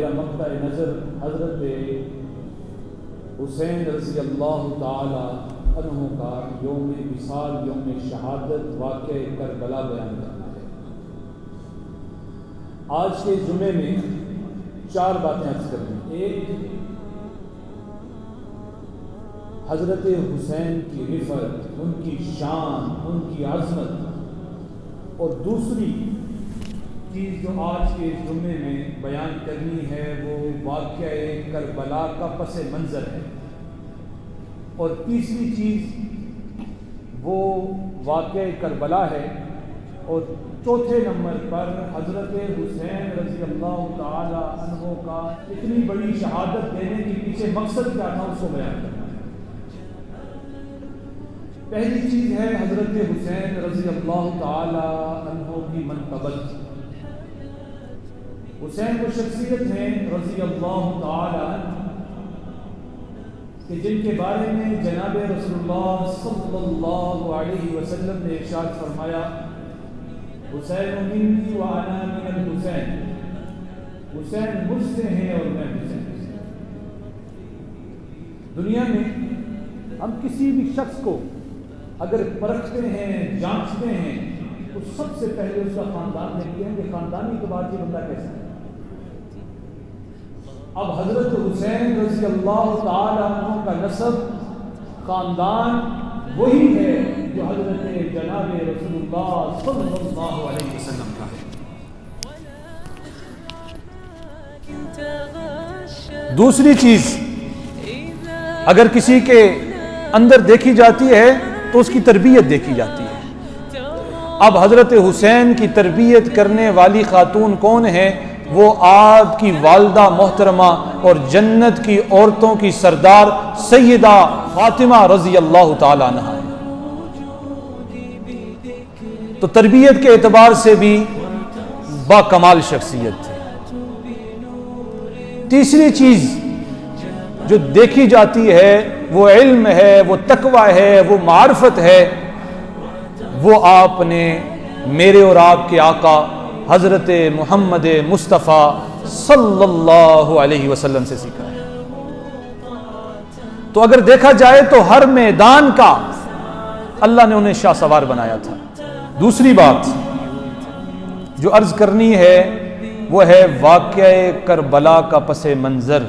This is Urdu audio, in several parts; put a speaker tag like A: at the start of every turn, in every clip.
A: میرا مقطع نظر حضرت حسین رضی اللہ تعالی عنہ کا یوم وصال، یوم شہادت، واقعہ کربلا بیان کرنا ہے۔ آج کے جمعے میں 4 باتیں عرض کرنی۔ ایک، حضرت حسین کی رفعت، ان کی شان، ان کی عظمت، اور دوسری چیز جو آج کے جمعے میں بیان کرنی ہے وہ واقعہ کربلا کا پس منظر ہے، اور تیسری چیز وہ واقعہ کربلا ہے، اور چوتھے نمبر پر حضرت حسین رضی اللہ تعالی عنہ کا اتنی بڑی شہادت دینے کے پیچھے مقصد کیا تھا اس کو بیان کرنا ہے۔ پہلی چیز ہے حضرت حسین رضی اللہ تعالی عنہ کی منقبت۔ حسین وہ شخصیت ہیں رضی اللہ تعالی عنہ کہ جن کے بارے میں جناب رسول اللہ صلی اللہ علیہ وسلم نے ارشاد فرمایا، حسین منی وانا من الحسین، حسین مجھ سے ہیں اور میں حسین سے۔ دنیا میں ہم کسی بھی شخص کو اگر پرکھتے ہیں، جانچتے ہیں، تو سب سے پہلے اس کا خاندان دیکھتے ہیں کہ خاندانی اعتبار سے بندہ کیسا ہے۔ اب حضرت حسین رضی اللہ تعالی عنہ کا نسب، خاندان وہی ہے جو حضرت جناب رسول اللہ صلی اللہ علیہ وسلم کا ہے۔ دوسری چیز اگر کسی کے اندر دیکھی جاتی ہے تو اس کی تربیت دیکھی جاتی ہے۔ اب حضرت حسین کی تربیت کرنے والی خاتون کون ہے؟ وہ آپ کی والدہ محترمہ اور جنت کی عورتوں کی سردار سیدہ فاطمہ رضی اللہ تعالی عنہ ہے۔ تو تربیت کے اعتبار سے بھی با کمال شخصیت تھی۔ تیسری چیز جو دیکھی جاتی ہے وہ علم ہے، وہ تقوی ہے، وہ معرفت ہے، وہ آپ نے میرے اور آپ کے آقا حضرت محمد مصطفیٰ صلی اللہ علیہ وسلم سے سیکھا ہے۔ تو اگر دیکھا جائے تو ہر میدان کا اللہ نے انہیں شاہ سوار بنایا تھا۔ دوسری بات جو عرض کرنی ہے وہ ہے واقعہ کربلا کا پس منظر۔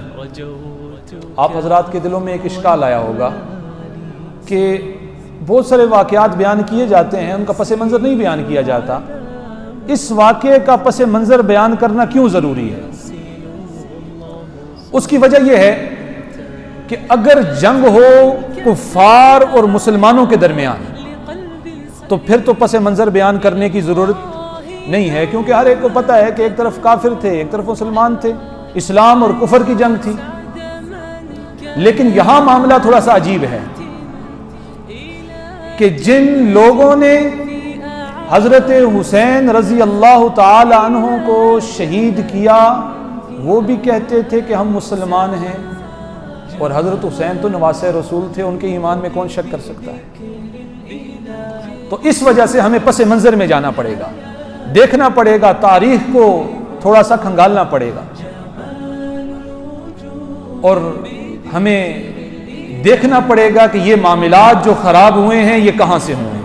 A: آپ حضرات کے دلوں میں ایک اشکال آیا ہوگا کہ بہت سارے واقعات بیان کیے جاتے ہیں، ان کا پس منظر نہیں بیان کیا جاتا، اس واقعے کا پس منظر بیان کرنا کیوں ضروری ہے؟ اس کی وجہ یہ ہے کہ اگر جنگ ہو کفار اور مسلمانوں کے درمیان تو پھر تو پس منظر بیان کرنے کی ضرورت نہیں ہے، کیونکہ ہر ایک کو پتہ ہے کہ ایک طرف کافر تھے، ایک طرف مسلمان تھے، اسلام اور کفر کی جنگ تھی۔ لیکن یہاں معاملہ تھوڑا سا عجیب ہے کہ جن لوگوں نے حضرت حسین رضی اللہ تعالی عنہ کو شہید کیا وہ بھی کہتے تھے کہ ہم مسلمان ہیں، اور حضرت حسین تو نواسہ رسول تھے، ان کے ایمان میں کون شک کر سکتا ہے؟ تو اس وجہ سے ہمیں پس منظر میں جانا پڑے گا، دیکھنا پڑے گا، تاریخ کو تھوڑا سا کھنگالنا پڑے گا، اور ہمیں دیکھنا پڑے گا کہ یہ معاملات جو خراب ہوئے ہیں یہ کہاں سے ہوئے ہیں۔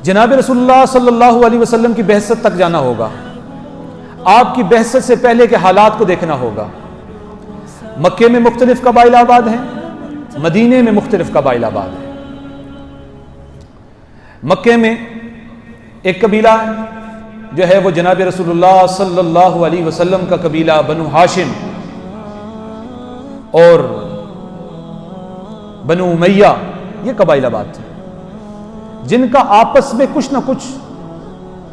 A: جناب رسول اللہ صلی اللہ علیہ وسلم کی بعثت تک جانا ہوگا، آپ کی بعثت سے پہلے کے حالات کو دیکھنا ہوگا۔ مکے میں مختلف قبائل آباد ہیں، مدینے میں مختلف قبائل آباد ہیں۔ مکے میں ایک قبیلہ جو ہے وہ جناب رسول اللہ صلی اللہ علیہ وسلم کا قبیلہ بنو ہاشم اور بنو امیہ، یہ قبائل آباد تھے جن کا آپس میں کچھ نہ کچھ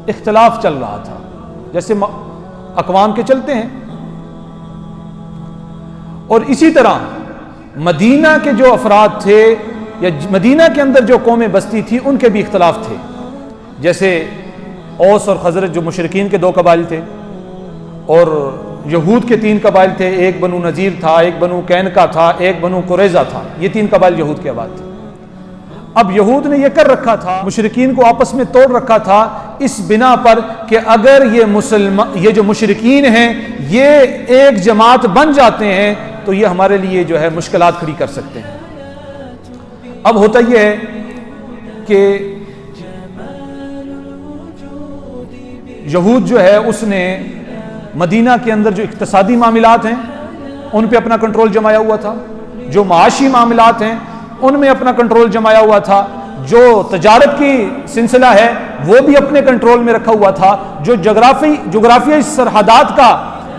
A: اختلاف چل رہا تھا، جیسے اقوام کے چلتے ہیں۔ اور اسی طرح مدینہ کے جو افراد تھے یا مدینہ کے اندر جو قومیں بستی تھی ان کے بھی اختلاف تھے، جیسے اوس اور خزرج جو مشرکین کے 2 قبائل تھے، اور یہود کے 3 قبائل تھے، ایک بنو نذیر تھا، ایک بنو کینکا تھا، ایک بنو قریظہ تھا، یہ 3 قبائل یہود کے آباد تھے۔ اب یہود نے یہ کر رکھا تھا، مشرکین کو آپس میں توڑ رکھا تھا اس بنا پر کہ اگر یہ جو مشرکین ہیں یہ ایک جماعت بن جاتے ہیں تو یہ ہمارے لیے جو ہے مشکلات کھڑی کر سکتے ہیں۔ اب ہوتا یہ ہے کہ یہود جو ہے اس نے مدینہ کے اندر جو اقتصادی معاملات ہیں ان پہ اپنا کنٹرول جمایا ہوا تھا، جو معاشی معاملات ہیں ان میں اپنا کنٹرول جمایا ہوا تھا، جو تجارت کی سلسلہ ہے وہ بھی اپنے کنٹرول میں رکھا ہوا تھا، جو جغرافیائی سرحدات کا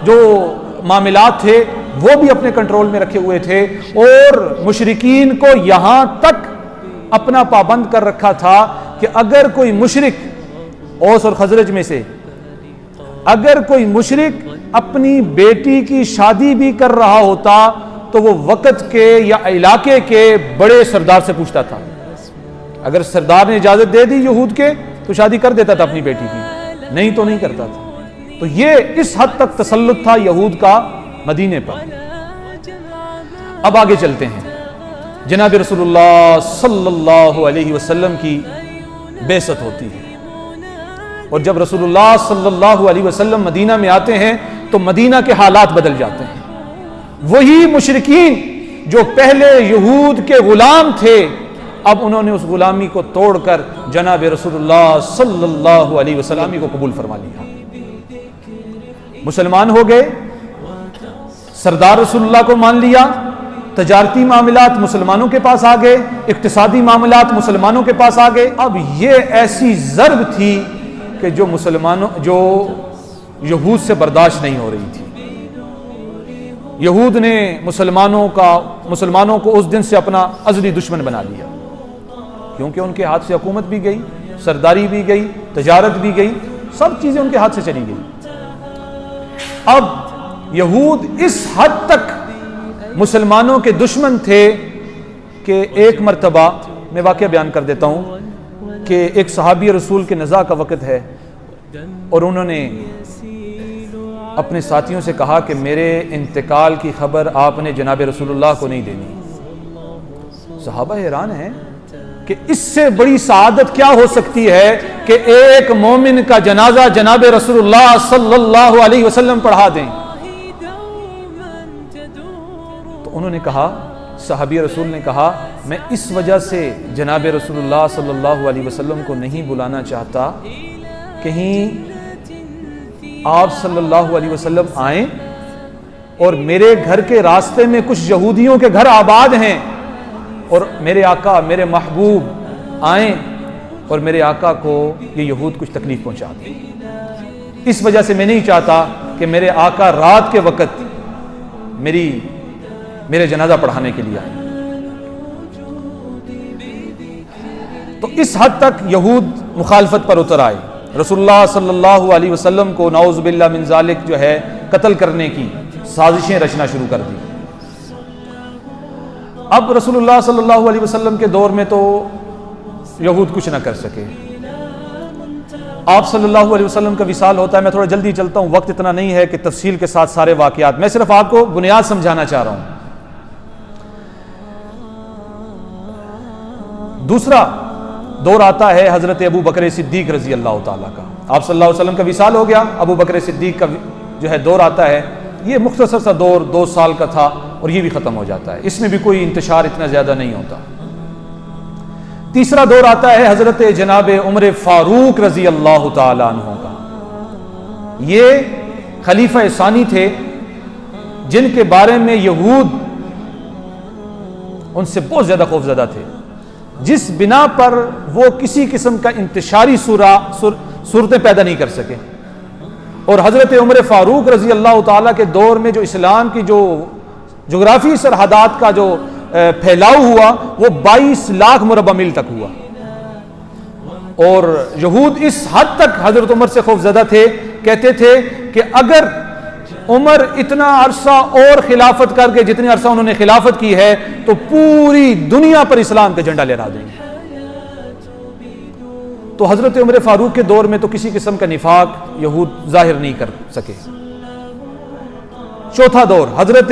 A: جو معاملات تھے وہ بھی اپنے کنٹرول میں رکھے ہوئے تھے، اور مشرکین کو یہاں تک اپنا پابند کر رکھا تھا کہ اگر کوئی مشرک اوس اور خزرج میں سے اگر کوئی مشرک اپنی بیٹی کی شادی بھی کر رہا ہوتا تو وہ وقت کے یا علاقے کے بڑے سردار سے پوچھتا تھا، اگر سردار نے اجازت دے دی یہود کے تو شادی کر دیتا تھا اپنی بیٹی کی، نہیں تو نہیں کرتا تھا۔ تو یہ اس حد تک تسلط تھا یہود کا مدینے پر۔ اب آگے چلتے ہیں، جناب رسول اللہ صلی اللہ علیہ وسلم کی بعثت ہوتی ہے، اور جب رسول اللہ صلی اللہ علیہ وسلم مدینہ میں آتے ہیں تو مدینہ کے حالات بدل جاتے ہیں۔ وہی مشرکین جو پہلے یہود کے غلام تھے اب انہوں نے اس غلامی کو توڑ کر جناب رسول اللہ صلی اللہ علیہ وسلم کو قبول فرما لیا، مسلمان ہو گئے، سردار رسول اللہ کو مان لیا، تجارتی معاملات مسلمانوں کے پاس آ گئے، اقتصادی معاملات مسلمانوں کے پاس آ گئے۔ اب یہ ایسی ضرب تھی کہ جو یہود سے برداشت نہیں ہو رہی تھی۔ یہود نے مسلمانوں کو اس دن سے اپنا ازلی دشمن بنا لیا، کیونکہ ان کے ہاتھ سے حکومت بھی گئی، سرداری بھی گئی، تجارت بھی گئی، سب چیزیں ان کے ہاتھ سے چلی گئی۔ اب یہود اس حد تک مسلمانوں کے دشمن تھے کہ ایک مرتبہ میں واقعہ بیان کر دیتا ہوں کہ ایک صحابی رسول کے نزاع کا وقت ہے، اور انہوں نے اپنے ساتھیوں سے کہا کہ میرے انتقال کی خبر آپ نے جناب رسول اللہ کو نہیں دینی۔ صحابہ حیران ہیں کہ اس سے بڑی سعادت کیا ہو سکتی ہے کہ ایک مومن کا جنازہ جناب رسول اللہ صلی اللہ علیہ وسلم پڑھا دیں۔ تو انہوں نے کہا، صحابی رسول نے کہا، میں اس وجہ سے جناب رسول اللہ صلی اللہ علیہ وسلم کو نہیں بلانا چاہتا، کہیں آپ صلی اللہ علیہ وسلم آئیں اور میرے گھر کے راستے میں کچھ یہودیوں کے گھر آباد ہیں، اور میرے آقا میرے محبوب آئیں اور میرے آقا کو یہ یہود کچھ تکلیف پہنچا دیں۔ اس وجہ سے میں نہیں چاہتا کہ میرے آقا رات کے وقت میرے جنازہ پڑھانے کے لیے آئیں۔ تو اس حد تک یہود مخالفت پر اتر آئے، رسول اللہ صلی اللہ علیہ وسلم کو نعوذ باللہ من ذالک جو ہے قتل کرنے کی سازشیں رچنا شروع کر دی۔ اب رسول اللہ صلی اللہ علیہ وسلم کے دور میں تو یہود کچھ نہ کر سکے۔ آپ صلی اللہ علیہ وسلم کا وصال ہوتا ہے، میں تھوڑا جلدی چلتا ہوں، وقت اتنا نہیں ہے کہ تفصیل کے ساتھ سارے واقعات، میں صرف آپ کو بنیاد سمجھانا چاہ رہا ہوں۔ دوسرا دور آتا ہے حضرت ابو بکر صدیق رضی اللہ تعالیٰ کا۔ آپ صلی اللہ علیہ وسلم کا وصال ہو گیا، ابو بکر صدیق کا جو ہے دور آتا ہے، یہ مختصر سا دور 2 سال کا تھا اور یہ بھی ختم ہو جاتا ہے، اس میں بھی کوئی انتشار اتنا زیادہ نہیں ہوتا۔ تیسرا دور آتا ہے حضرت جناب عمر فاروق رضی اللہ تعالیٰ عنہ کا۔ یہ خلیفہ ثانی تھے جن کے بارے میں یہود ان سے بہت زیادہ خوفزدہ تھے، جس بنا پر وہ کسی قسم کا انتشاری صورتیں پیدا نہیں کر سکے۔ اور حضرت عمر فاروق رضی اللہ تعالیٰ کے دور میں جو اسلام کی جو جغرافی سرحدات کا جو پھیلاؤ ہوا وہ 22 لاکھ مربع میل تک ہوا، اور یہود اس حد تک حضرت عمر سے خوفزدہ تھے، کہتے تھے کہ اگر عمر اتنا عرصہ اور خلافت کر کے جتنے عرصہ انہوں نے خلافت کی ہے تو پوری دنیا پر اسلام کا جھنڈا لہرا دیں گے۔ تو حضرت عمر فاروق کے دور میں تو کسی قسم کا نفاق یہود ظاہر نہیں کر سکے۔ چوتھا دور حضرت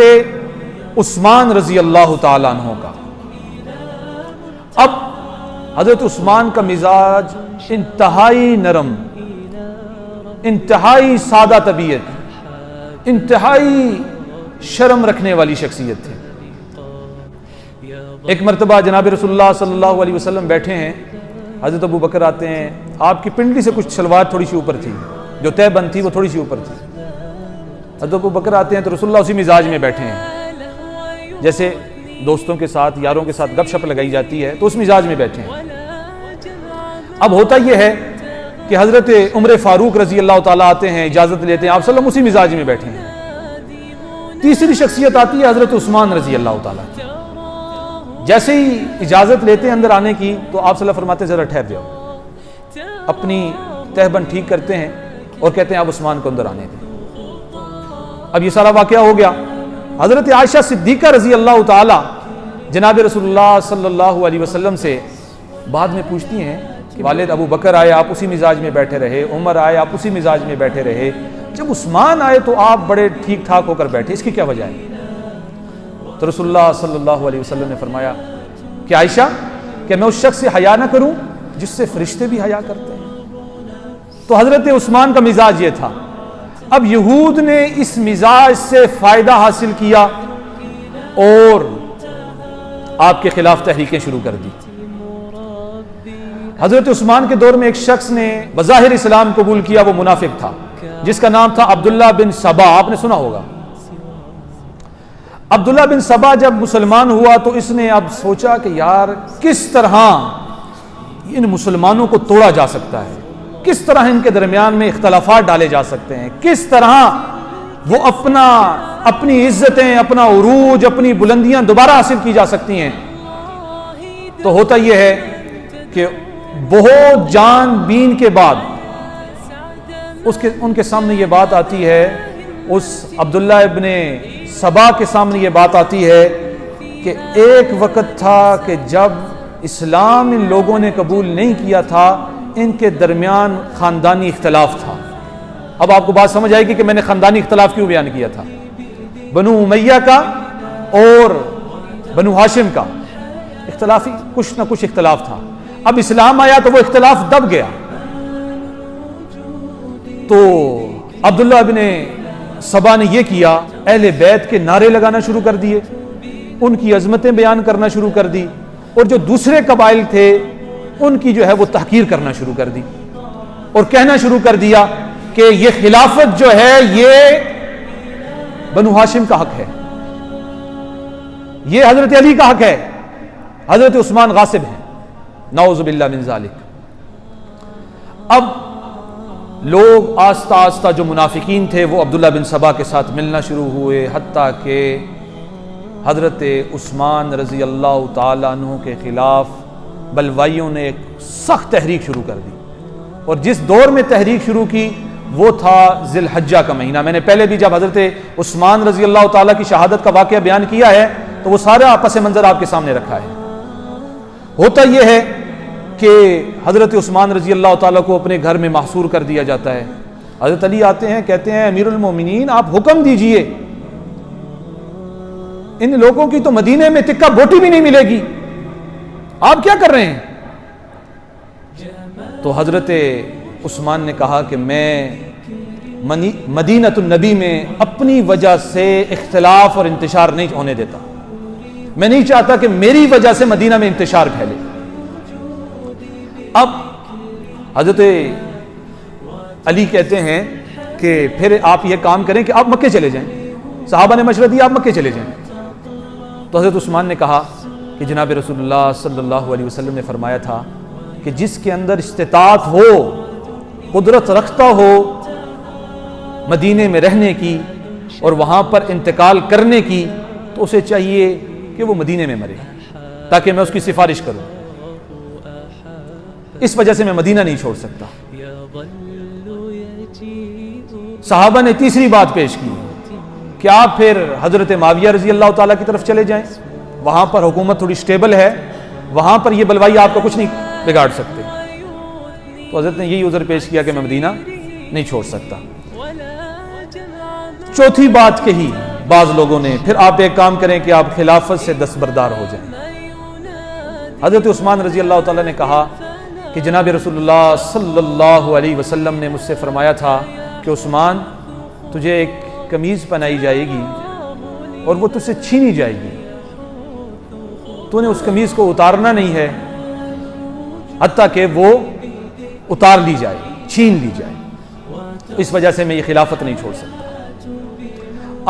A: عثمان رضی اللہ تعالیٰ عنہ کا۔ اب
B: حضرت عثمان کا مزاج انتہائی نرم، انتہائی سادہ طبیعت، انتہائی شرم رکھنے والی شخصیت تھی۔ ایک مرتبہ جناب رسول اللہ صلی اللہ علیہ وسلم بیٹھے ہیں، حضرت ابو بکر آتے ہیں، آپ کی پنڈلی سے کچھ شلوار تھوڑی سی اوپر تھی، جو طے بند تھی وہ تھوڑی سی اوپر تھی۔ حضرت ابو بکر آتے ہیں تو رسول اللہ اسی مزاج میں بیٹھے ہیں، جیسے دوستوں کے ساتھ، یاروں کے ساتھ گپ شپ لگائی جاتی ہے، تو اس مزاج میں بیٹھے ہیں۔ اب ہوتا یہ ہے کہ حضرت عمر فاروق رضی اللہ تعالیٰ آتے ہیں، اجازت لیتے ہیں، آپ صلی اللہ علیہ وسلم اسی مزاج میں بیٹھے ہیں۔ تیسری شخصیت آتی ہے حضرت عثمان رضی اللہ تعالیٰ کی، جیسے ہی اجازت لیتے ہیں اندر آنے کی تو آپ صلی اللہ فرماتے ہیں ذرا ٹھہر جاؤ، اپنی تہبند ٹھیک کرتے ہیں اور کہتے ہیں آپ عثمان کو اندر آنے دیں۔ اب یہ سارا واقعہ ہو گیا۔ حضرت عائشہ صدیقہ رضی اللہ تعالی جناب رسول اللہ صلی اللہ علیہ وسلم سے بعد میں پوچھتی ہیں کہ والد ابو بکر آئے آپ اسی مزاج میں بیٹھے رہے، عمر آئے آپ اسی مزاج میں بیٹھے رہے، جب عثمان آئے تو آپ بڑے ٹھیک ٹھاک ہو کر بیٹھے، اس کی کیا وجہ ہے؟ تو رسول اللہ صلی اللہ علیہ وسلم نے فرمایا کہ عائشہ، کہ میں اس شخص سے حیا نہ کروں جس سے فرشتے بھی حیا کرتے ہیں؟ تو حضرت عثمان کا مزاج یہ تھا۔ اب یہود نے اس مزاج سے فائدہ حاصل کیا اور آپ کے خلاف تحریکیں شروع کر دی۔ حضرت عثمان کے دور میں ایک شخص نے بظاہر اسلام قبول کیا، وہ منافق تھا، جس کا نام تھا عبداللہ بن سبا، آپ نے سنا ہوگا۔ عبداللہ بن سبا جب مسلمان ہوا تو اس نے اب سوچا کہ یار کس طرح ان مسلمانوں کو توڑا جا سکتا ہے، کس طرح ان کے درمیان میں اختلافات ڈالے جا سکتے ہیں، کس طرح وہ اپنی عزتیں، اپنا عروج، اپنی بلندیاں دوبارہ حاصل کی جا سکتی ہیں۔ تو ہوتا یہ ہے کہ بہت جان بین کے بعد ان کے سامنے یہ بات آتی ہے، اس عبداللہ ابن سبا کے سامنے یہ بات آتی ہے کہ ایک وقت تھا کہ جب اسلام ان لوگوں نے قبول نہیں کیا تھا، ان کے درمیان خاندانی اختلاف تھا۔ اب آپ کو بات سمجھ آئے گی کہ میں نے خاندانی اختلاف کیوں بیان کیا تھا۔ بنو امیہ کا اور بنو ہاشم کا اختلافی کچھ نہ کچھ اختلاف تھا۔ اب اسلام آیا تو وہ اختلاف دب گیا۔ تو عبداللہ ابن سبا نے یہ کیا، اہل بیت کے نعرے لگانا شروع کر دیے، ان کی عظمتیں بیان کرنا شروع کر دی، اور جو دوسرے قبائل تھے ان کی جو ہے وہ تحقیر کرنا شروع کر دی، اور کہنا شروع کر دیا کہ یہ خلافت جو ہے یہ بنو ہاشم کا حق ہے، یہ حضرت علی کا حق ہے، حضرت عثمان غاصب ہیں، نعوذ باللہ من ذالک۔ اب لوگ آہستہ آہستہ جو منافقین تھے وہ عبداللہ بن سبا کے ساتھ ملنا شروع ہوئے، حتیٰ کہ حضرت عثمان رضی اللہ تعالیٰ عنہ کے خلاف بلوائیوں نے ایک سخت تحریک شروع کر دی، اور جس دور میں تحریک شروع کی وہ تھا ذی الحجہ کا مہینہ۔ میں نے پہلے بھی جب حضرت عثمان رضی اللہ تعالیٰ کی شہادت کا واقعہ بیان کیا ہے تو وہ سارا پس منظر آپ کے سامنے رکھا ہے۔ ہوتا یہ ہے کہ حضرت عثمان رضی اللہ تعالیٰ کو اپنے گھر میں محصور کر دیا جاتا ہے۔ حضرت علی آتے ہیں، کہتے ہیں امیر المومنین آپ حکم دیجئے، ان لوگوں کی تو مدینے میں تکہ بوٹی بھی نہیں ملے گی، آپ کیا کر رہے ہیں؟ تو حضرت عثمان نے کہا کہ میں مدینۃ النبی میں اپنی وجہ سے اختلاف اور انتشار نہیں ہونے دیتا، میں نہیں چاہتا کہ میری وجہ سے مدینہ میں انتشار پھیلے۔ اب حضرت علی کہتے ہیں کہ پھر آپ یہ کام کریں کہ آپ مکے چلے جائیں، صحابہ نے مشورہ دیا آپ مکے چلے جائیں۔ تو حضرت عثمان نے کہا کہ جناب رسول اللہ صلی اللہ علیہ وسلم نے فرمایا تھا کہ جس کے اندر استطاعت ہو، قدرت رکھتا ہو مدینے میں رہنے کی اور وہاں پر انتقال کرنے کی، تو اسے چاہیے کہ وہ مدینے میں مرے تاکہ میں اس کی سفارش کروں، اس وجہ سے میں مدینہ نہیں چھوڑ سکتا۔ صحابہ نے تیسری بات پیش کی کہ آپ پھر حضرت معاویہ رضی اللہ تعالیٰ کی طرف چلے جائیں، وہاں پر حکومت تھوڑی سٹیبل ہے، وہاں پر یہ بلوائی آپ کا کچھ نہیں بگاڑ سکتے۔ تو حضرت نے یہی عذر پیش کیا کہ میں مدینہ نہیں چھوڑ سکتا۔ چوتھی بات کہی بعض لوگوں نے، پھر آپ ایک کام کریں کہ آپ خلافت سے دستبردار ہو جائیں۔ حضرت عثمان رضی اللہ تعالیٰ نے کہا کہ جناب رسول اللہ صلی اللہ علیہ وسلم نے مجھ سے فرمایا تھا کہ عثمان تجھے ایک قمیض پہنائی جائے گی اور وہ تجھ سے چھینی جائے گی، تو نے اس قمیض کو اتارنا نہیں ہے حتیٰ کہ وہ اتار لی جائے، چھین لی جائے، اس وجہ سے میں یہ خلافت نہیں چھوڑ سکتا۔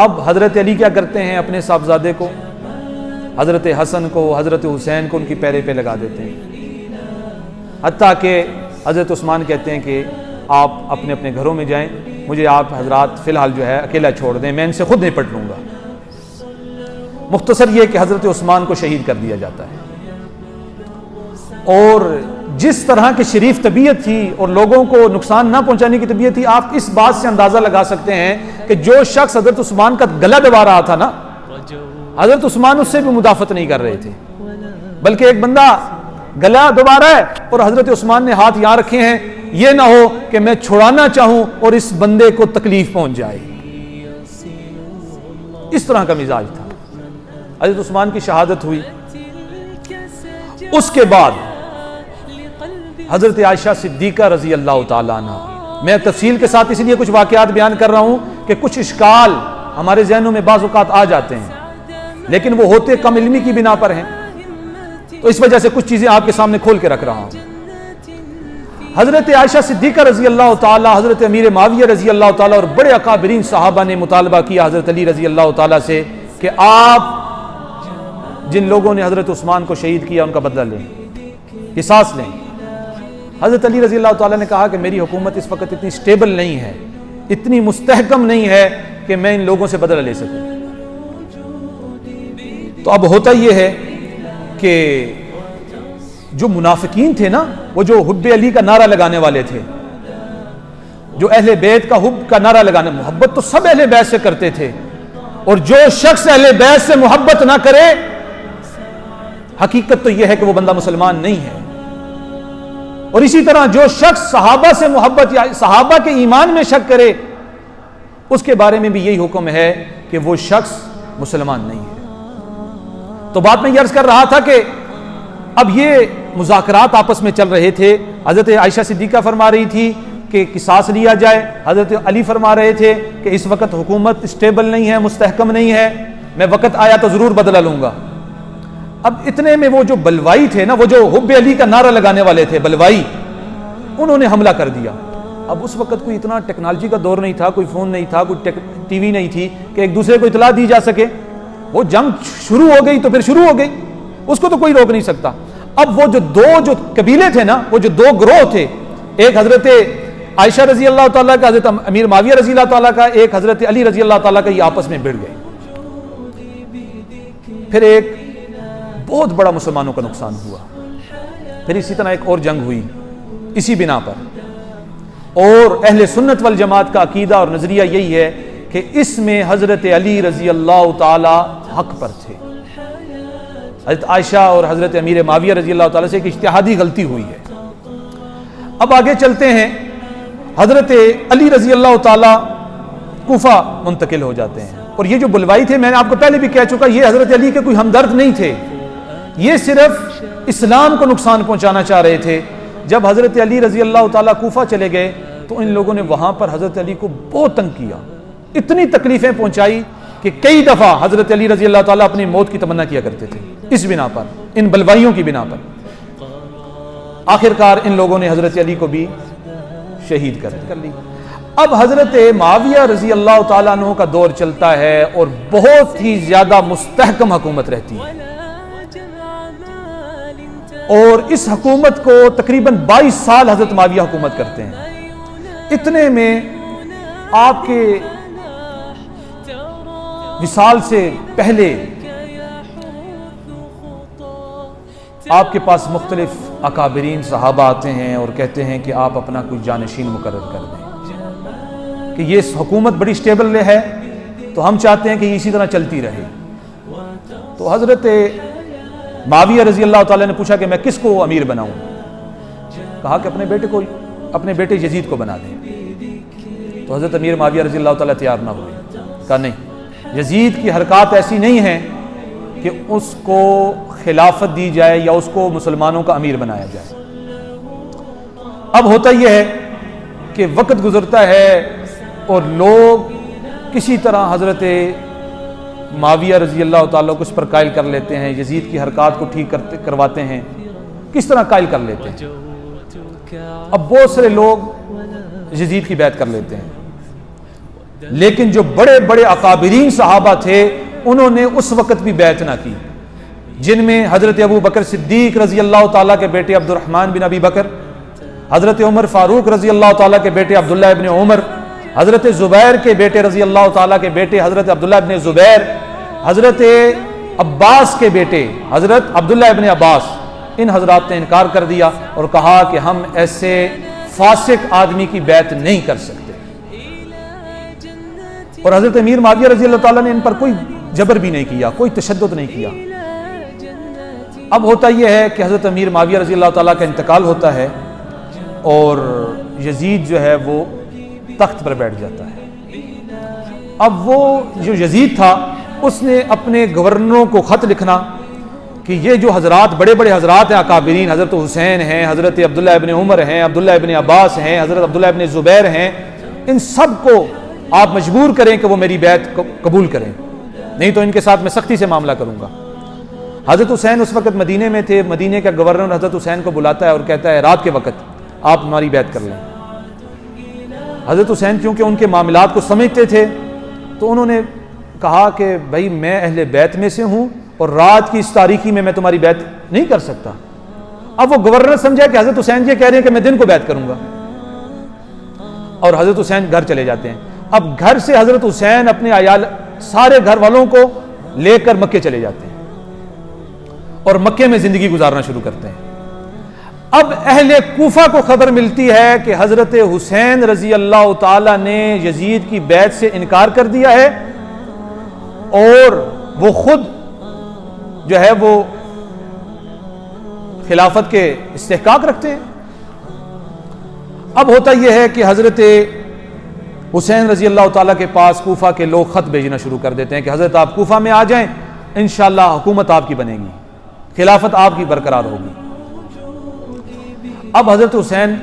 B: اب حضرت علی کیا کرتے ہیں؟ اپنے صاحبزادے کو، حضرت حسن کو، حضرت حسین کو ان کی پیرے پہ لگا دیتے ہیں، حتیٰ کہ حضرت عثمان کہتے ہیں کہ آپ اپنے اپنے گھروں میں جائیں، مجھے آپ حضرات فی الحال جو ہے اکیلا چھوڑ دیں، میں ان سے خود نپٹ لوں گا۔ مختصر یہ کہ حضرت عثمان کو شہید کر دیا جاتا ہے۔ اور جس طرح کی شریف طبیعت تھی اور لوگوں کو نقصان نہ پہنچانے کی طبیعت تھی، آپ اس بات سے اندازہ لگا سکتے ہیں کہ جو شخص حضرت عثمان کا گلا دبا رہا تھا نا، حضرت عثمان اس سے بھی مدافعت نہیں کر رہے تھے، بلکہ ایک بندہ گلا دبا رہا ہے اور حضرت عثمان نے ہاتھ یہاں رکھے ہیں، یہ نہ ہو کہ میں چھڑانا چاہوں اور اس بندے کو تکلیف پہنچ جائے۔ اس طرح کا مزاج تھا۔ حضرت عثمان کی شہادت ہوئی، اس کے بعد حضرت عائشہ صدیقہ رضی اللہ تعالیٰ عنہ، میں تفصیل کے ساتھ اس لیے کچھ واقعات بیان کر رہا ہوں کہ کچھ اشکال ہمارے ذہنوں میں بعض اوقات آ جاتے ہیں، لیکن وہ ہوتے کم علمی کی بنا پر ہیں، تو اس وجہ سے کچھ چیزیں آپ کے سامنے کھول کے رکھ رہا ہوں۔ حضرت عائشہ صدیقہ رضی اللہ تعالیٰ، حضرت امیر معاویہ رضی اللہ تعالیٰ اور بڑے اکابرین صحابہ نے مطالبہ کیا حضرت علی رضی اللہ تعالیٰ سے کہ آپ جن لوگوں نے حضرت عثمان کو شہید کیا ان کا بدلہ لیں، قصاص لیں۔ حضرت علی رضی اللہ تعالیٰ نے کہا کہ میری حکومت اس وقت اتنی سٹیبل نہیں ہے، اتنی مستحکم نہیں ہے کہ میں ان لوگوں سے بدلہ لے سکوں۔ تو اب ہوتا یہ ہے کہ جو منافقین تھے نا، وہ جو حب علی کا نعرہ لگانے والے تھے، جو اہل بیت کا حب کا نعرہ لگانے، محبت تو سب اہل بیت سے کرتے تھے، اور جو شخص اہل بیت سے محبت نہ کرے، حقیقت تو یہ ہے کہ وہ بندہ مسلمان نہیں ہے۔ اور اسی طرح جو شخص صحابہ سے محبت یا صحابہ کے ایمان میں شک کرے، اس کے بارے میں بھی یہی حکم ہے کہ وہ شخص مسلمان نہیں ہے۔ تو بات میں یہ عرض کر رہا تھا کہ اب یہ مذاکرات آپس میں چل رہے تھے، حضرت عائشہ صدیقہ فرما رہی تھی کہ قصاص لیا جائے، حضرت علی فرما رہے تھے کہ اس وقت حکومت اسٹیبل نہیں ہے، مستحکم نہیں ہے، میں وقت آیا تو ضرور بدلہ لوں گا۔ اب اتنے میں وہ جو بلوائی تھے نا، وہ جو حب علی کا نعرہ لگانے والے تھے، بلوائی، انہوں نے حملہ کر دیا۔ اب اس وقت کوئی اتنا ٹیکنالوجی کا دور نہیں تھا، کوئی فون نہیں تھا، کوئی ٹی وی نہیں تھی کہ ایک دوسرے کو اطلاع دی جا سکے۔ وہ جنگ شروع ہو گئی تو پھر شروع ہو گئی، اس کو تو کوئی روک نہیں سکتا۔ اب وہ جو قبیلے تھے نا، وہ جو دو گروہ تھے، ایک حضرت عائشہ رضی اللہ تعالیٰ کا، حضرت امیر معاویہ رضی اللہ تعالیٰ کا، ایک حضرت علی رضی اللہ تعالیٰ کا، یہ آپس میں بھڑ گئے۔ پھر ایک بہت بڑا مسلمانوں کا نقصان ہوا، پھر اسی طرح ایک اور جنگ ہوئی اسی بنا پر۔ اور اہل سنت والجماعت کا عقیدہ اور نظریہ یہی ہے کہ اس میں حضرت علی رضی اللہ تعالی حق پر تھے۔ حضرت عائشہ اور حضرت امیر معاویہ رضی اللہ تعالیٰ سے ایک اجتہادی غلطی ہوئی ہے۔ اب آگے چلتے ہیں، حضرت علی رضی اللہ تعالیٰ کوفہ منتقل ہو جاتے ہیں، اور یہ جو بلوائی تھے، میں نے آپ کو پہلے بھی کہہ چکا، یہ حضرت علی کے کوئی ہمدرد نہیں تھے، یہ صرف اسلام کو نقصان پہنچانا چاہ رہے تھے۔ جب حضرت علی رضی اللہ تعالیٰ کوفہ چلے گئے تو ان لوگوں نے وہاں پر حضرت علی کو بہت تنگ کیا، اتنی تکلیفیں پہنچائی کہ کئی دفعہ حضرت علی رضی اللہ تعالیٰ اپنی موت کی تمنا کیا کرتے تھے اس بنا پر، ان بلوائیوں کی بنا پر۔ آخرکار ان لوگوں نے حضرت علی کو بھی شہید کر لی۔ اب حضرت معاویہ رضی اللہ تعالیٰ عنہ کا دور چلتا ہے اور بہت ہی زیادہ مستحکم حکومت رہتی ہے، اور اس حکومت کو تقریباً 22 سال حضرت معاویہ حکومت کرتے ہیں۔ اتنے میں آپ کے وصال سے پہلے آپ کے پاس مختلف اکابرین صحابہ آتے ہیں اور کہتے ہیں کہ آپ اپنا کوئی جانشین مقرر کر دیں، کہ یہ حکومت بڑی سٹیبل ہے تو ہم چاہتے ہیں کہ یہ اسی طرح چلتی رہے۔ تو حضرت معاویہ رضی اللہ تعالیٰ نے پوچھا کہ میں کس کو امیر بناؤں؟ کہا کہ اپنے بیٹے یزید کو بنا دیں۔ تو حضرت امیر معاویہ رضی اللہ تعالیٰ تیار نہ ہوئے، کہا نہیں، یزید کی حرکات ایسی نہیں ہیں کہ اس کو خلافت دی جائے یا اس کو مسلمانوں کا امیر بنایا جائے۔ اب ہوتا یہ ہے کہ وقت گزرتا ہے اور لوگ کسی طرح حضرت معاویہ رضی اللہ تعالیٰ کو اس پر قائل کر لیتے ہیں، یزید کی حرکات کو ٹھیک کرواتے ہیں، کس طرح قائل کر لیتے ہیں۔ اب بہت سارے لوگ یزید کی بیعت کر لیتے ہیں، لیکن جو بڑے بڑے اکابرین صحابہ تھے انہوں نے اس وقت بھی بیعت نہ کی، جن میں حضرت ابو بکر صدیق رضی اللہ تعالیٰ کے بیٹے عبد الرحمن بن ابی بکر، حضرت عمر فاروق رضی اللہ تعالیٰ کے بیٹے عبداللہ ابن عمر، حضرت زبیر کے بیٹے رضی اللہ تعالیٰ کے بیٹے حضرت عبداللہ ابن زبیر، حضرت عباس کے بیٹے حضرت عبداللہ ابن عباس، ان حضرات نے انکار کر دیا اور کہا کہ ہم ایسے فاسق آدمی کی بیعت نہیں کر سکتے، اور حضرت امیر معاویہ رضی اللہ تعالیٰ نے ان پر کوئی جبر بھی نہیں کیا، کوئی تشدد نہیں کیا۔ اب ہوتا یہ ہے کہ حضرت امیر معاویہ رضی اللہ تعالیٰ کا انتقال ہوتا ہے اور یزید جو ہے وہ تخت پر بیٹھ جاتا ہے۔ اب وہ جو یزید تھا اس نے اپنے گورنروں کو خط لکھنا کہ یہ جو حضرات بڑے بڑے حضرات ہیں اکابرین، حضرت حسین ہیں، حضرت عبداللہ ابن عمر ہیں، عبداللہ ابن عباس ہیں، حضرت عبداللہ ابن زبیر ہیں، ان سب کو آپ مجبور کریں کہ وہ میری بیعت قبول کریں، نہیں تو ان کے ساتھ میں سختی سے معاملہ کروں گا۔ حضرت حسین اس وقت مدینے میں تھے، مدینے کا گورنر حضرت حسین کو بلاتا ہے اور کہتا ہے رات کے وقت آپ ہماری بیعت کر لیں۔ حضرت حسین کیونکہ ان کے معاملات کو سمجھتے تھے تو انہوں نے کہا کہ بھائی میں اہل بیت میں سے ہوں اور رات کی اس تاریکی میں تمہاری بیعت نہیں کر سکتا۔ اب وہ گورنر سمجھا کہ حضرت حسین یہ کہہ رہے ہیں کہ میں دن کو بیعت کروں گا، اور حضرت حسین گھر چلے جاتے ہیں۔ اب گھر سے حضرت حسین اپنے عیال سارے گھر والوں کو لے کر مکے چلے جاتے ہیں اور مکے میں زندگی گزارنا شروع کرتے ہیں۔ اب اہل کوفہ کو خبر ملتی ہے کہ حضرت حسین رضی اللہ تعالی نے یزید کی بیعت سے انکار کر دیا ہے اور وہ خود جو ہے وہ خلافت کے استحقاق رکھتے ہیں۔ اب ہوتا یہ ہے کہ حضرت حسین رضی اللہ تعالیٰ کے پاس کوفہ کے لوگ خط بھیجنا شروع کر دیتے ہیں کہ حضرت آپ کوفہ میں آ جائیں، انشاءاللہ حکومت آپ کی بنے گی، خلافت آپ کی برقرار ہوگی۔ اب حضرت حسین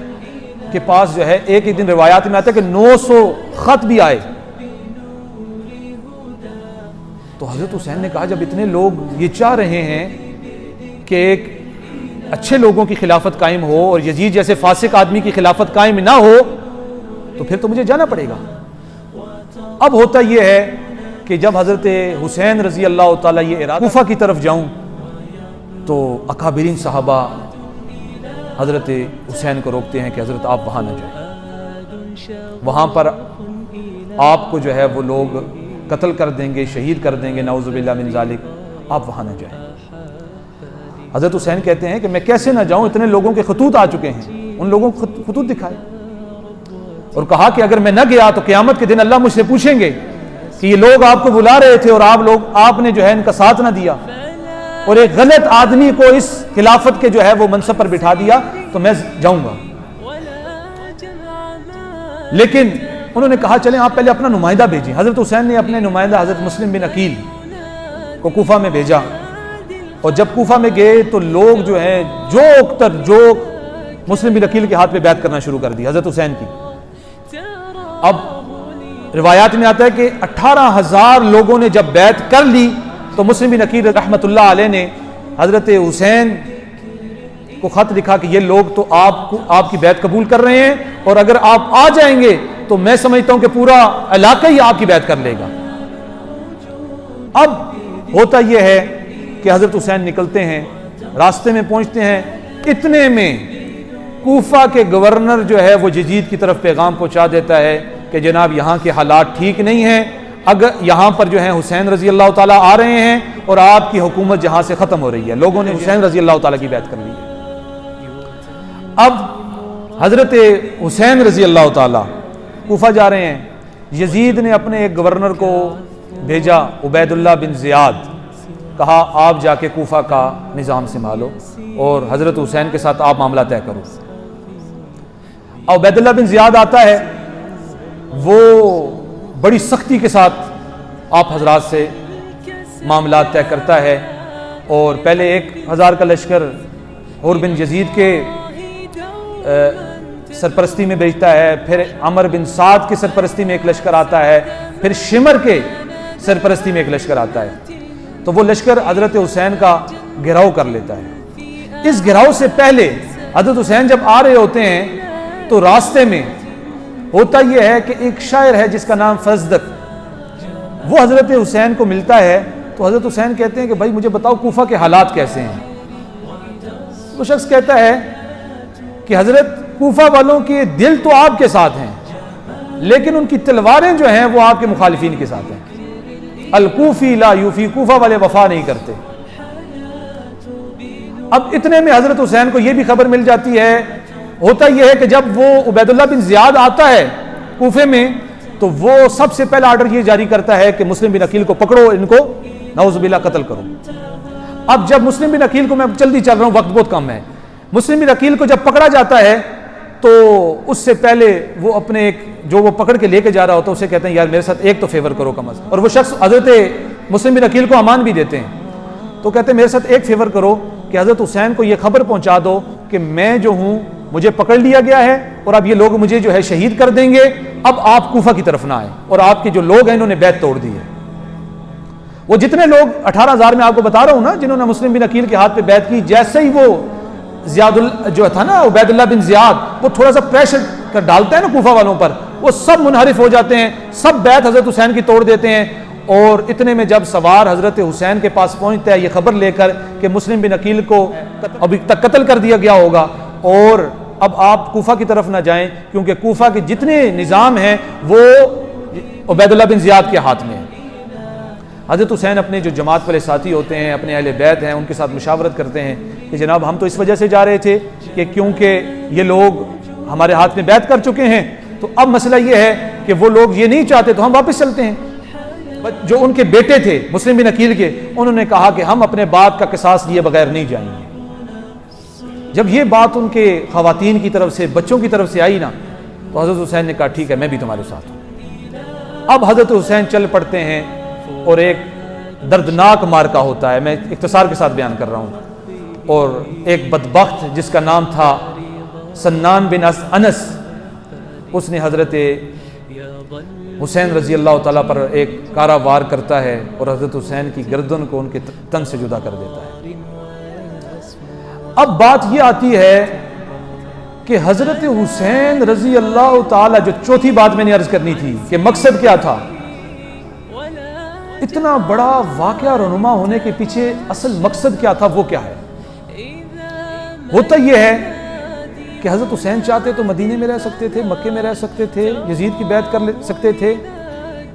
B: کے پاس جو ہے ایک ہی دن روایات میں آتا ہے کہ 900 خط بھی آئے، تو حضرت حسین نے کہا جب اتنے لوگ یہ چاہ رہے ہیں کہ ایک اچھے لوگوں کی خلافت قائم ہو اور یزید جیسے فاسق آدمی کی خلافت قائم نہ ہو تو پھر تو مجھے جانا پڑے گا۔ اب ہوتا یہ ہے کہ جب حضرت حسین رضی اللہ تعالیٰ یہ ارادہ کوفہ کی طرف جاؤں تو اکابرین صحابہ حضرت حسین کو روکتے ہیں کہ حضرت آپ وہاں نہ جائیں، وہاں پر آپ کو جو ہے وہ لوگ قتل کر دیں گے، شہید کر دیں گے، نعوذ باللہ من ذالک، آپ وہاں نہ جائیں۔ حضرت حسین کہتے ہیں کہ میں کیسے نہ جاؤں، اتنے لوگوں کے خطوط آ چکے ہیں، ان لوگوں کو خطوط دکھائے اور کہا کہ اگر میں نہ گیا تو قیامت کے دن اللہ مجھ سے پوچھیں گے کہ یہ لوگ آپ کو بلا رہے تھے اور آپ نے جو ہے ان کا ساتھ نہ دیا اور ایک غلط آدمی کو اس خلافت کے جو ہے وہ منصب پر بٹھا دیا تو میں جاؤں گا۔ لیکن انہوں نے کہا چلیں آپ پہلے اپنا نمائندہ بھیجیں۔ حضرت حسین نے اپنے نمائندہ حضرت مسلم بن عقیل کو کوفہ میں بھیجا، اور جب کوفہ میں گئے تو لوگ جو ہیں جوک تر جوک مسلم بن عقیل کے ہاتھ پہ بیعت کرنا شروع کر دی حضرت حسین کی۔ اب روایات میں آتا ہے کہ 18,000 لوگوں نے جب بیعت کر لی تو مسلم بن عقیل رحمۃ اللہ علیہ نے حضرت حسین کو خط لکھا کہ یہ لوگ تو آپ کی بیعت قبول کر رہے ہیں اور اگر آپ آ جائیں گے تو میں سمجھتا ہوں کہ پورا علاقہ ہی آپ کی بیعت کر لے گا۔ اب ہوتا یہ ہے کہ حضرت حسین نکلتے ہیں، راستے میں پہنچتے ہیں، اتنے میں کوفہ کے گورنر جو ہے وہ یزید کی طرف پیغام پہنچا دیتا ہے کہ جناب یہاں کے حالات ٹھیک نہیں ہیں، اگر یہاں پر جو ہے حسین رضی اللہ تعالیٰ آ رہے ہیں اور آپ کی حکومت جہاں سے ختم ہو رہی ہے، لوگوں نے حسین رضی اللہ تعالیٰ کی بیعت کر لی ہے۔ اب حضرت حسین رضی اللہ تعالیٰ کوفہ جا رہے ہیں، یزید نے اپنے ایک گورنر کو بھیجا عبید اللہ بن زیاد، کہا آپ جا کے کوفہ کا نظام سنبھالو اور حضرت حسین کے ساتھ آپ معاملہ طے کرو۔ عبید اللہ بن زیاد آتا ہے، وہ بڑی سختی کے ساتھ آپ حضرات سے معاملات طے کرتا ہے اور پہلے 1000 کا لشکر حور بن یزید کے سرپرستی میں بھیجتا ہے، پھر عمر بن سعد کی سرپرستی میں ایک لشکر آتا ہے، پھر شمر کے سرپرستی میں ایک لشکر آتا ہے. تو وہ لشکر حضرت حسین کا گھیراؤ کر لیتا ہے. اس گھیراؤ سے پہلے حضرت حسین جب آ رہے ہوتے ہیں تو راستے میں ہوتا یہ ہے کہ ایک شاعر ہے جس کا نام فزدق، وہ حضرت حسین کو ملتا ہے. تو حضرت حسین کہتے ہیں کہ بھائی مجھے بتاؤ کوفہ کے حالات کیسے ہیں. وہ شخص کہتا ہے کہ حضرت کوفہ والوں کے دل تو آپ کے ساتھ ہیں لیکن ان کی تلواریں جو ہیں وہ آپ کے مخالفین کے ساتھ ہیں. الکوفی لا یوفی، کوفہ والے وفا نہیں کرتے. اب اتنے میں حضرت حسین کو یہ بھی خبر مل جاتی ہے. ہوتا یہ ہے کہ جب وہ عبید اللہ بن زیاد آتا ہے کوفے میں تو وہ سب سے پہلا آرڈر یہ جاری کرتا ہے کہ مسلم بن عقیل کو پکڑو، ان کو نعوذ باللہ قتل کرو. اب جب مسلم بن عقیل کو، میں جلدی چل رہا ہوں وقت بہت کم ہے، مسلم بن عقیل کو جب پکڑا جاتا ہے تو اس سے پہلے وہ اپنے ایک جو وہ پکڑ کے لے کے جا رہا ہوتا ہے اسے کہتے ہیں یار میرے ساتھ ایک تو فیور کرو کم از کم. اور وہ شخص حضرت مسلم بن عقیل کو امان بھی دیتے ہیں. تو کہتے ہیں میرے ساتھ ایک فیور کرو کہ حضرت حسین کو یہ خبر پہنچا دو کہ میں جو ہوں مجھے پکڑ لیا گیا ہے اور اب یہ لوگ مجھے جو ہے شہید کر دیں گے، اب آپ کوفہ کی طرف نہ آئیں. اور آپ کے جو لوگ ہیں انہوں نے بیعت توڑ دی ہے. وہ جتنے لوگ 18,000 میں آپ کو بتا رہا ہوں نا جنہوں نے مسلم بن عقیل کے ہاتھ پہ بیعت کی، جیسے ہی وہ جو تھا نا عبید اللہ بن زیاد، وہ تھوڑا سا پریشر کر ڈالتا ہے نا کوفہ والوں پر، وہ سب منحرف ہو جاتے ہیں، سب بیعت حضرت حسین کی توڑ دیتے ہیں. اور اتنے میں جب سوار حضرت حسین کے پاس پہنچتا ہے یہ خبر لے کر کہ مسلم بن عقیل کو ابھی تک قتل کر دیا گیا ہوگا اور اب آپ کوفہ کی طرف نہ جائیں کیونکہ کوفہ کے جتنے نظام ہیں وہ عبید اللہ بن زیاد کے ہاتھ میں ہیں. حضرت حسین اپنے جو جماعت والے ساتھی ہوتے ہیں، اپنے اہل بیت ہیں، ان کے ساتھ مشاورت کرتے ہیں کہ جناب ہم تو اس وجہ سے جا رہے تھے کہ کیونکہ یہ لوگ ہمارے ہاتھ میں بیعت کر چکے ہیں، تو اب مسئلہ یہ ہے کہ وہ لوگ یہ نہیں چاہتے تو ہم واپس چلتے ہیں. جو ان کے بیٹے تھے مسلم بن عقیل کے، انہوں نے کہا کہ ہم اپنے باپ کا قصاص لیے بغیر نہیں جائیں گے. جب یہ بات ان کے خواتین کی طرف سے، بچوں کی طرف سے آئی نا تو حضرت حسین نے کہا ٹھیک ہے میں بھی تمہارے ساتھ ہوں. اب حضرت حسین چل پڑتے ہیں اور ایک دردناک مارکا ہوتا ہے، میں اختصار کے ساتھ بیان کر رہا ہوں. اور ایک بدبخت جس کا نام تھا سنان بن انس، اس نے حضرت حسین رضی اللہ تعالیٰ پر ایک کارا وار کرتا ہے اور حضرت حسین کی گردن کو ان کے تن سے جدا کر دیتا ہے. اب بات یہ آتی ہے کہ حضرت حسین رضی اللہ تعالیٰ، جو چوتھی بات میں نے عرض کرنی تھی کہ مقصد کیا تھا، اتنا بڑا واقعہ رونما ہونے کے پیچھے اصل مقصد کیا تھا، وہ کیا ہے. ہوتا یہ ہے کہ حضرت حسین چاہتے تو مدینے میں رہ سکتے تھے، مکے میں رہ سکتے تھے، یزید کی بیعت کر سکتے تھے،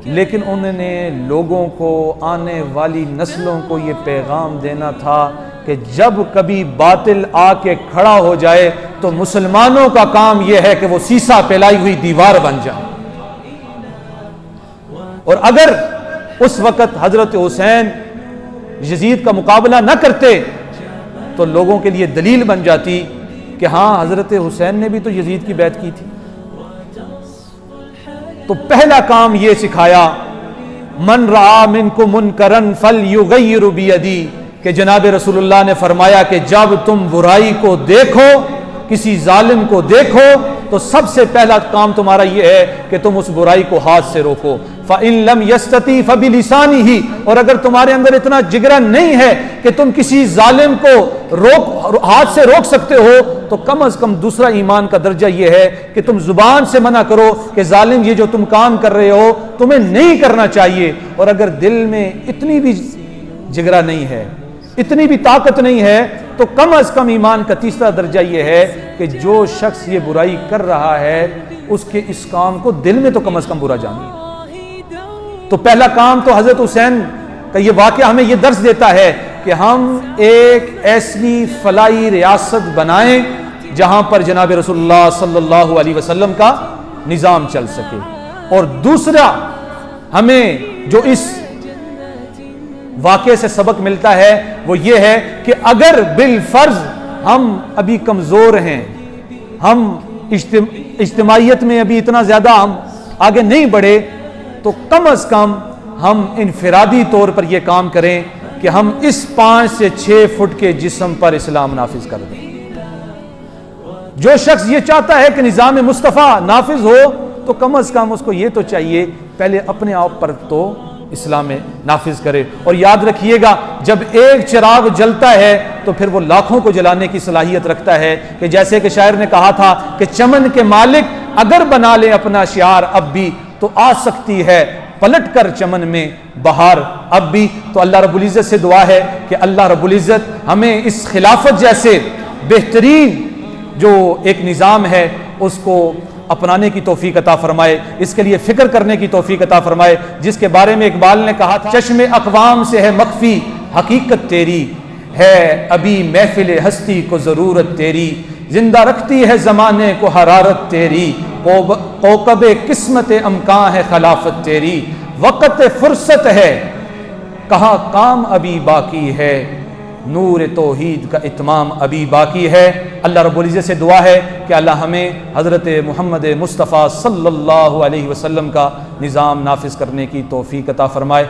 B: لیکن انہوں نے لوگوں کو، آنے والی نسلوں کو یہ پیغام دینا تھا کہ جب کبھی باطل آ کے کھڑا ہو جائے تو مسلمانوں کا کام یہ ہے کہ وہ سیسا پھیلائی ہوئی دیوار بن جائے. اور اگر اس وقت حضرت حسین یزید کا مقابلہ نہ کرتے تو لوگوں کے لیے دلیل بن جاتی کہ ہاں حضرت حسین نے بھی تو یزید کی بیعت کی تھی. تو پہلا کام یہ سکھایا من رعا منکم منکرا فلیغیر بیدی، کہ جناب رسول اللہ نے فرمایا کہ جب تم برائی کو دیکھو، کسی ظالم کو دیکھو تو سب سے پہلا کام تمہارا یہ ہے کہ تم اس برائی کو ہاتھ سے روکو. فَإِن لَمْ يَسْتَطِعْ فَبِلِسَانِهِ، اور اگر تمہارے اندر اتنا جگرا نہیں ہے کہ تم کسی ظالم کو ہاتھ سے روک سکتے ہو تو کم از کم دوسرا ایمان کا درجہ یہ ہے کہ تم زبان سے منع کرو کہ ظالم یہ جو تم کام کر رہے ہو تمہیں نہیں کرنا چاہیے. اور اگر دل میں اتنی بھی جگرا نہیں ہے، اتنی بھی طاقت نہیں ہے تو کم از کم ایمان کا تیسرا درجہ یہ ہے کہ جو شخص یہ برائی کر رہا ہے اس کے اس کام کو دل میں تو کم از کم برا جانے. تو پہلا کام تو حضرت حسین کا یہ واقعہ ہمیں یہ درس دیتا ہے کہ ہم ایک ایسی فلاحی ریاست بنائیں جہاں پر جناب رسول اللہ صلی اللہ علیہ وسلم کا نظام چل سکے. اور دوسرا ہمیں جو اس واقعے سے سبق ملتا ہے وہ یہ ہے کہ اگر بالفرض ہم ابھی کمزور ہیں، ہم اجتماعیت میں ابھی اتنا زیادہ ہم آگے نہیں بڑھے، تو کم از کم ہم انفرادی طور پر یہ کام کریں کہ ہم اس 5 سے 6 فٹ کے جسم پر اسلام نافذ کر دیں۔ جو شخص یہ چاہتا ہے کہ نظام مصطفیٰ نافذ ہو تو کم از کم اس کو یہ تو چاہیے پہلے اپنے آپ پر تو اسلام نافذ کرے۔ اور یاد رکھیے گا، جب ایک چراغ جلتا ہے تو پھر وہ لاکھوں کو جلانے کی صلاحیت رکھتا ہے، کہ جیسے کہ شاعر نے کہا تھا کہ چمن کے مالک اگر بنا لے اپنا شعار اب بھی تو آ سکتی ہے پلٹ کر چمن میں بہار اب بھی۔ تو اللہ رب العزت سے دعا ہے کہ اللہ رب العزت ہمیں اس خلافت جیسے بہترین جو ایک نظام ہے اس کو اپنانے کی توفیق عطا فرمائے، اس کے لیے فکر کرنے کی توفیق عطا فرمائے، جس کے بارے میں اقبال نے کہا تھا، چشم اقوام سے ہے مخفی حقیقت تیری، ہے ابھی محفل ہستی کو ضرورت تیری، زندہ رکھتی ہے زمانے کو حرارت تیری، کوکب قسمت امکاں ہے خلافت تیری، وقت فرصت ہے کہاں کام ابھی باقی ہے، نور توحید کا اتمام ابھی باقی ہے۔ اللہ رب العزت سے دعا ہے کہ اللہ ہمیں حضرت محمد مصطفیٰ صلی اللہ علیہ وسلم کا نظام نافذ کرنے کی توفیق عطا فرمائے۔